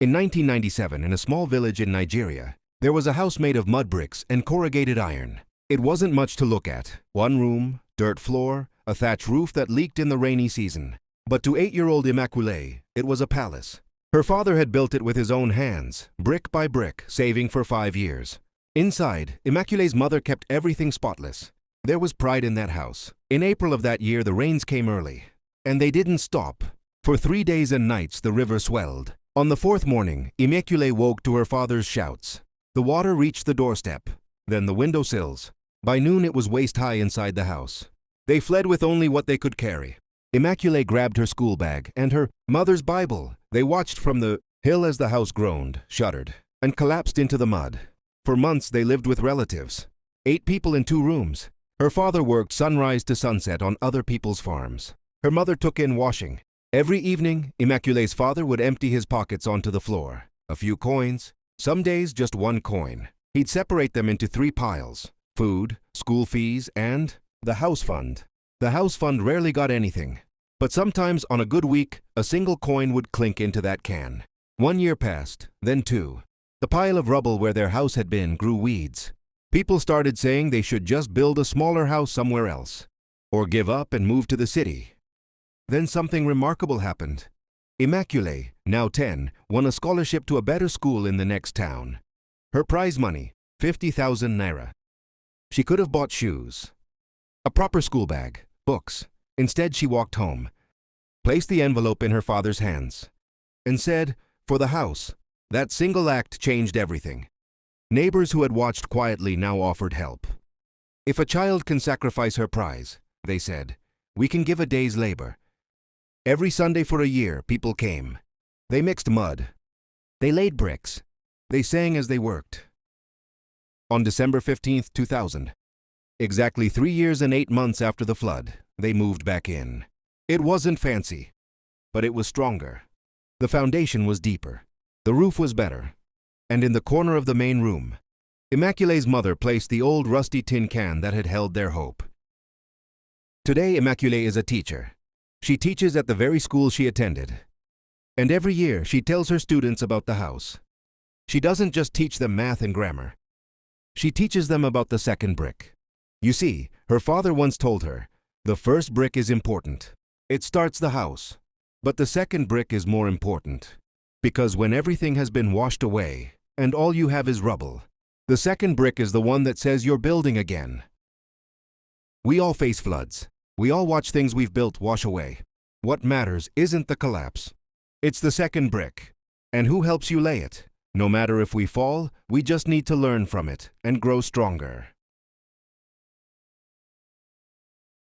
In 1997, in a small village in Nigeria, there was a house made of mud bricks and corrugated iron. It wasn't much to look at. One room, dirt floor, a thatch roof that leaked in the rainy season. But to 8-year-old Immaculée, it was a palace. Her father had built it with his own hands, brick by brick, saving for 5 years. Inside, Immaculée's mother kept everything spotless. There was pride in that house. In April of that year, the rains came early. And they didn't stop. For 3 days and nights, the river swelled. On the 4th morning, Immaculée woke to her father's shouts. The water reached the doorstep, then the windowsills. By noon, it was waist-high inside the house. They fled with only what they could carry. Immaculée grabbed her school bag and her mother's Bible. They watched from the hill as the house groaned, shuddered, and collapsed into the mud. For months, they lived with relatives. 8 people in 2 rooms. Her father worked sunrise to sunset on other people's farms. Her mother took in washing. Every evening, Immaculée's father would empty his pockets onto the floor. A few coins, some days just 1 coin. He'd separate them into 3 piles: food, school fees, and the house fund. The house fund rarely got anything, but sometimes on a good week, a single coin would clink into that can. 1 year passed, then 2. The pile of rubble where their house had been grew weeds. People started saying they should just build a smaller house somewhere else, or give up and move to the city. Then something remarkable happened. Immaculée, now 10, won a scholarship to a better school in the next town. Her prize money, 50,000 naira. She could have bought shoes, a proper school bag, books. Instead, she walked home, placed the envelope in her father's hands, and said, "For the house." That single act changed everything. Neighbors who had watched quietly now offered help. If a child can sacrifice her prize, they said, we can give a day's labor. Every Sunday for a year, people came. They mixed mud. They laid bricks. They sang as they worked. On December 15, 2000, exactly 3 years and 8 months after the flood, they moved back in. It wasn't fancy, but it was stronger. The foundation was deeper. The roof was better. And in the corner of the main room, Immaculée's mother placed the old rusty tin can that had held their hope. Today, Immaculée is a teacher. She teaches at the very school she attended. And every year, she tells her students about the house. She doesn't just teach them math and grammar. She teaches them about the second brick. You see, her father once told her, the first brick is important. It starts the house. But the second brick is more important. Because when everything has been washed away, and all you have is rubble, the second brick is the one that says you're building again. We all face floods. We all watch things we've built wash away. What matters isn't the collapse. It's the second brick. And who helps you lay it? No matter if we fall, we just need to learn from it and grow stronger.